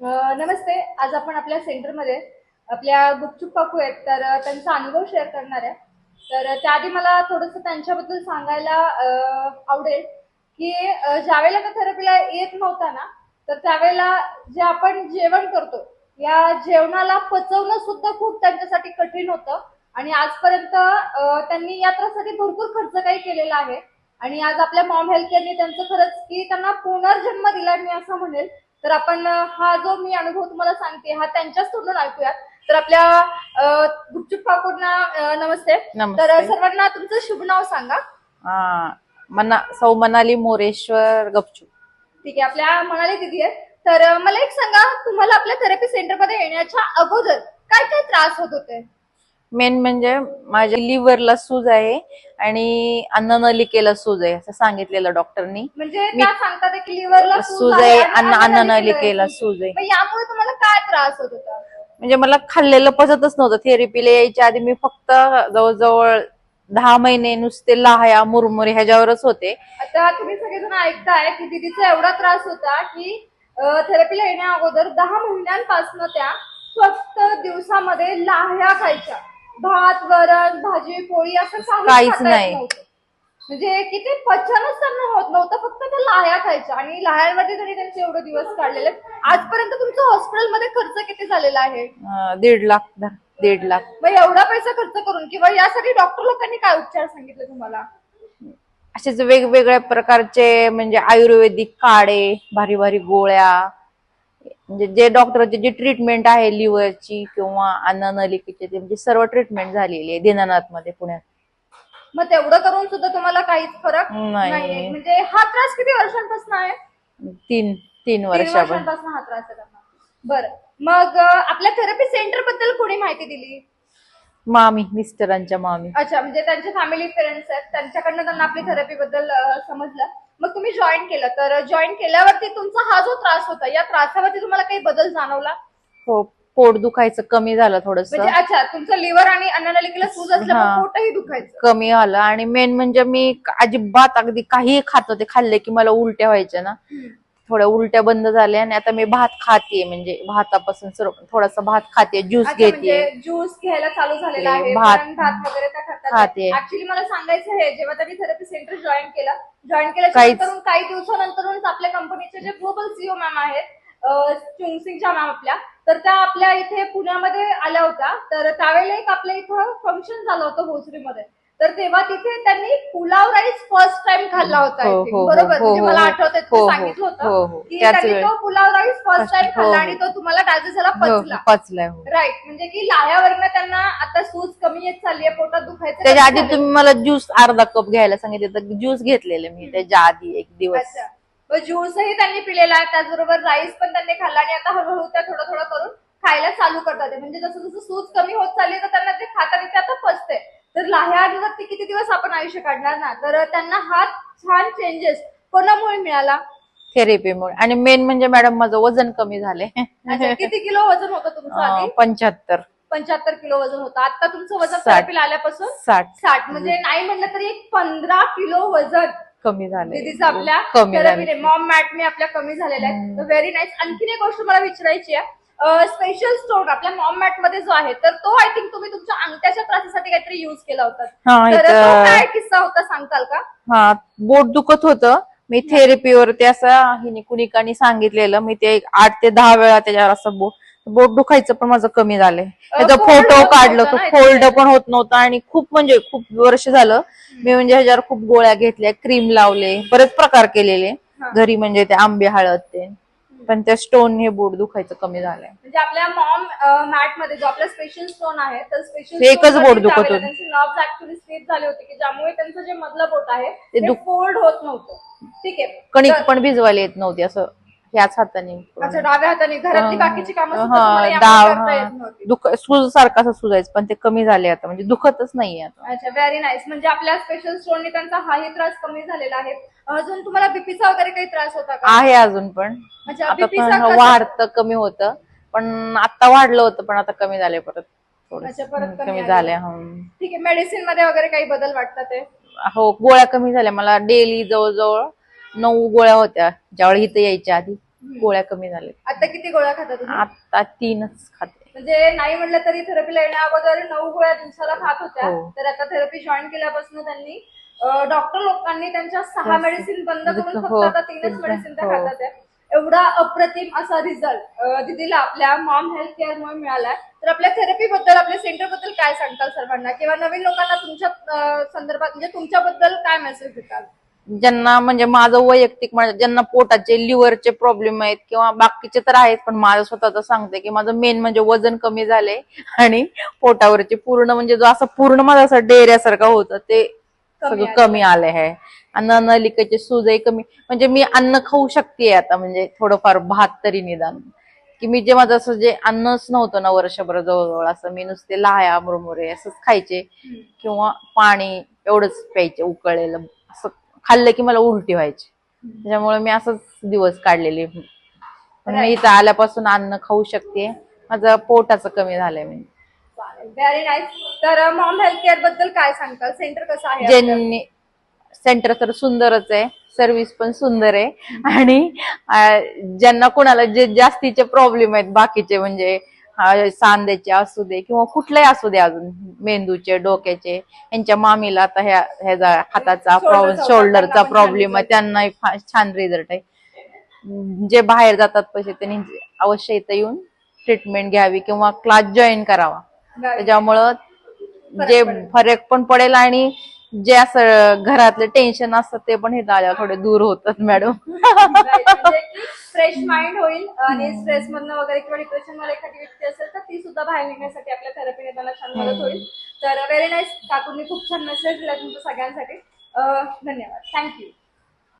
नमस्ते. आज आपण आपल्या सेंटरमध्ये आपल्या गुपचूप काकू आहेत, तर त्यांचा अनुभव शेअर करणार आहे. तर त्याआधी मला थोडंसं त्यांच्याबद्दल सांगायला आवडेल, की ज्यावेळेला त्या थेरपीला येत नव्हता ना, तर त्यावेळेला जे आपण जेवण करतो, या जेवणाला पचवणं सुद्धा खूप त्यांच्यासाठी कठीण होतं आणि आजपर्यंत त्यांनी या त्रासासाठी भरपूर खर्च काही केलेला आहे आणि आज आपल्या मॉम हेल्थ केअरने त्यांचं खरंच की त्यांना पुनर्जन्म दिला मी असं म्हणेल. तर आपण हा जो मी अनुभव तुम्हाला सांगते हा त्यांच्याच तोंडून ऐकूयात. तर आपल्या गुपचूप काकूंना नमस्ते. तर नमस्ते. सर्वांना तुमचं शुभ नाव सांगा. सौ मनाली मोरेश्वर गपचूप. ठीक आहे, आपल्या मनाली दिदी आहेत. तर मला एक सांगा, तुम्हाला आपल्या थेरपी सेंटरमध्ये येण्याच्या अगोदर काय काय त्रास होत होते? मेन म्हणजे माझ्या लिव्हरला सूज आहे आणि अन्ननलिकेला सूज आहे असं सांगितलेलं डॉक्टरनी. म्हणजे त्या सांगतात की लिव्हरला सूज आहे, अन्ननलिकेला सूज आहे. यामुळे तुम्हाला काय त्रास होत होता? म्हणजे मला खाल्लेलं पचतच नव्हतं. थेरपीला यायच्या आधी मी फक्त जवळजवळ 10 महिने नुसते लाह्या मुरमुरे ह्याच्यावरच होते. आता तुम्ही सगळेजण ऐकताय की दीदीचा एवढा त्रास होता की थेरपीला येण्या अगोदर 10 महिन्यांपासून त्या फक्त दिवसामध्ये लाह्या खायच्या. भात, वरण, भाजी, पोळी असं काहीच नाही. म्हणजे किती पचनच त्यांना होत नव्हतं, फक्त त्या लाह्या खायच्या आणि लाह्यांमध्ये तरी त्यांचे एवढे दिवस काढलेले. आजपर्यंत तुमचं हॉस्पिटलमध्ये खर्च किती झालेला आहे? 1.5 लाख. मग एवढा पैसा खर्च करून किंवा यासाठी डॉक्टर लोकांनी काय उपचार सांगितले तुम्हाला? असेच वेगवेगळ्या प्रकारचे म्हणजे आयुर्वेदिक काढे, भारी भारी गोळ्या, म्हणजे जे डॉक्टरची जी ट्रीटमेंट आहे लिव्हरची किंवा अन्ननलिकेची ते म्हणजे सर्व ट्रीटमेंट झालेली आहे दीनानाथ मध्ये पुण्यात. मग तेवढं करून सुद्धा तुम्हाला काहीच फरक नाही? म्हणजे हा त्रास किती वर्षांपासून आहे? 3 वर्षापासून हा त्रास आहे त्यांना. बरं, मग आपल्या थेरपी सेंटर बद्दल कोणी माहिती दिली? मामी, मिस्टरांच्या मामी. अच्छा, म्हणजे त्यांचे फॅमिली फ्रेंड्स आहेत, त्यांच्याकडनं त्यांना आपली थेरपी बद्दल समजलं. मग तुम्ही जॉईन केलं. तर जॉईन केल्यावरती तुमचा हा जो त्रास होता, या त्रासावरती तुम्हाला काही बदल जाणवला? हो, पोट दुखायचं कमी झालं थोडस. म्हणजे अच्छा, तुमचं लिव्हर आणि अन्ननलिकेला सूज असल्यामुळे पोटही दुखायचं कमी झालं. आणि मेन म्हणजे मी अजिबात अगदी काही खात होते, खाल्ले की मला उलट्या व्हायच्या ना, थोड्या उलट्या बंद झाल्या आणि आता मी भात खाते. म्हणजे भातापासून थोडासा भात खाते, ज्यूस घेते. म्हणजे ज्यूस घ्यायला चालू झालेला आहे, भात वगैरे त्या खातात. ऍक्च्युली मला सांगायचं आहे, जेव्हा त्यांनी थेरपी सेंटर जॉईन केल्यानंतर काही दिवसानंतरूनच आपल्या कंपनीचे जे ग्लोबल सीईओ मॅम आहेत, चुंगसिंगच्या मॅम आपल्या, तर त्या आपल्या इथे पुण्यामध्ये आल्या होत्या. तर त्यावेळेला एक आपल्या इथं फंक्शन झालं होतं भोसरीमध्ये. तर तेव्हा तिथे त्यांनी पुलाव राईस फर्स्ट टाइम खाल्ला होता. बरोबर, म्हणजे मला आठवतंय सांगितलं होतं की त्यांनी तो पुलाव राईस फर्स्ट टाइम खाल्ला आणि तो तुम्हाला डायजेस्ट झाला, पचला. राईट, म्हणजे की लाह्यावरनं त्यांना आता सूज कमी येत चालली आहे, पोटात दुखायचं. त्याच्या आधी तुम्ही मला ज्यूस अर्धा कप घ्यायला सांगितलं, तर ज्यूस घेतलेले मी त्याच्या आधी एक दिवस. ज्यूसही त्यांनी पिलेला आहे, त्याचबरोबर राईस पण त्यांनी खाल्ला आणि आता हळूहळू त्या थोडं थोडं करून खायला चालू करतात. म्हणजे जसं जसं सूज कमी होत चालली तर त्यांना ते खाताना ते आता पचते. तर लाह्यावरती किती दिवस आपण आयुष्य काढणार ना. तर त्यांना हा छान चेंजेस कोणामुळे मिळाला? थेरपीमुळे. आणि मेन म्हणजे मॅडम माझं वजन कमी झालंय. किती किलो वजन होतं तुमचं आधी? 75 किलो वजन होतं. आता तुमचं वजन थेरपीला आल्यापासून 60. म्हणजे नाही म्हणलं तरी एक 15 किलो वजन कमी झालं दीदीचं आपल्या थेरपीने, मॉम मॅटने आपल्या कमी झालेल्या आहेत. Very nice. आणखीन एक गोष्ट मला विचारायची आहे, स्पेशल स्टोन आपल्या मॉम मॅट मध्ये जो आहे, तर तो आय थिंक तुम्ही तुमच्या अंगठ्याच्या त्रासासाठी काहीतरी युज केला होता. तर तो काय किस्सा होता, सांगताल का? हा, बोट दुखत होतं. मी थेरपीवरती असं हिने कुणिकानी सांगितलेलं, मी ते 8 ते 10 वेळा त्याच्यावर असं बोट दुखायचं पण माझं कमी झालंय. त्याचा फोटो काढलं तर फोल्ड पण होत नव्हतं आणि खूप म्हणजे खूप वर्ष झालं मी म्हणजे ह्याच्यावर खूप गोळ्या घेतल्या, क्रीम लावले, बरेच प्रकार केलेले घरी, म्हणजे ते आंबे हळद ते, पण त्या स्टोन हे बोट दुखायचं कमी झालंय. म्हणजे आपल्या मॉम मॅट मध्ये जो आपला स्पेशल स्टोन आहे, तर स्पेशल एकच बोट दुखत होतं. त्यांचे नर्व्स ऍक्च्युअली स्लिप झाले होते, की ज्यामुळे त्यांचं जे मधलं बोट आहे ते फोल्ड होत नव्हतं. ठीक आहे, कणिक पण भिजवायला येत नव्हती असं ह्याच हाताने. अच्छा, डाव्या हाताने घरातली बाकीची कामं सूज सारखं असं सुजायचं, पण ते कमी झाले आता, म्हणजे दुखतच नाहीये आता. अच्छा, व्हेरी नाईस. म्हणजे आपल्या स्पेशल स्टोनने त्यांचा हाही त्रास कमी झालेला आहे. अजून तुम्हाला बीपीचा वगैरे काही त्रास होता का? आहे अजून पण. आता वाढतं कमी होतं, पण आता वाढलं होतं पण आता कमी झाले परत. परत कमी झाले. ठीक आहे. मेडिसिन मध्ये वगैरे काही बदल वाटतात ते? हो, गोळ्या कमी झाल्या. मला डेली जवळजवळ 9 गोळ्या होत्या ज्यावेळी इथं यायच्या आधी. गोळ्या कमी झाल्या. आता किती गोळ्या खाता तुम्ही? आता 3च खाते. म्हणजे नाही म्हटलं तरी थेरपीला येण्या अगोदर 9 गोळ्या दिवसाला खात होत्या. हो. तर आता थेरपी जॉईन केल्यापासून त्यांनी डॉक्टर लोकांनी त्यांच्या 6 मेडिसिन बंद करून फक्त आता 3च मेडिसिन त्या खातात आहे. एवढा अप्रतिम असा रिझल्ट दिदीला आपल्या मॉम हेल्थ केअर मुळे मिळालाय. तर आपल्या थेरपी बद्दल, आपल्या सेंटर बद्दल काय सांगताल सर्वांना, किंवा नवीन लोकांना तुमच्या संदर्भात म्हणजे तुमच्याबद्दल काय मेसेज देताल? ज्यांना म्हणजे माझं वैयक्तिक ज्यांना पोटाचे लिव्हरचे प्रॉब्लेम आहेत किंवा बाकीचे तर आहेत, पण माझं स्वतःच सांगते की माझं मेन म्हणजे वजन कमी झाले आणि पोटावरचे पूर्ण म्हणजे जो असं पूर्ण माझं असं डेऱ्यासारखं होतं ते सगळं कमी आले आहे. अन्ननलिकेचे सूजही कमी, म्हणजे मी अन्न खाऊ शकते आता, म्हणजे थोडंफार भात तरी निदान, की मी जे माझं असं जे अन्नच नव्हतं ना वर्षभर जवळजवळ, असं मी नुसते लाह्या मुरमुरे असंच खायचे किंवा पाणी एवढंच प्यायचे उकळलेलं, असं खाल्लं की मला उलटी व्हायची. त्याच्यामुळे मी असंच दिवस काढलेले. पण मी इथं आल्यापासून अन्न खाऊ शकते, माझं पोटाचं कमी झालंय. म्हणजे व्हेरी नाईस. तर मॉम हेल्थ केअर बद्दल काय सांगताल? सेंटर कसं आहे? ज्यांनी सेंटर तर सुंदरच आहे, सर्व्हिस पण सुंदर आहे, आणि ज्यांना कोणाला जे जास्तीचे प्रॉब्लेम आहेत बाकीचे, म्हणजे सांध्याचे असू दे किंवा कुठलेही असू दे, अजून मेंदूचे, डोक्याचे, यांच्या मामीला आता ह्याचा हाताचा प्रॉब्लेम, शोल्डरचा प्रॉब्लेम आहे, त्यांनाही छान रिझल्ट आहे. जे बाहेर जातात पैसे त्यांनी अवश्य इथं येऊन ट्रीटमेंट घ्यावी किंवा क्लास जॉईन करावा. त्याच्यामुळं जे फरक पण पडेल आणि जे असं घरातले टेन्शन असतात ते पण हे आल्यावर थोडे दूर होतात मॅडम. म्हणजे फ्रेश माइंड होईल आणि स्ट्रेस मधनं वगैरे किंवा डिप्रेशन मध्ये एखादी व्यक्ती असेल तर ती सुद्धा बाहेर निघण्यासाठी आपल्या थेरपीने त्यांना छान मदत होईल. तर व्हेरी नाईस, काकूंनी खूप छान मेसेज दिला तुमच्या सगळ्यांसाठी. धन्यवाद, थँक्यू.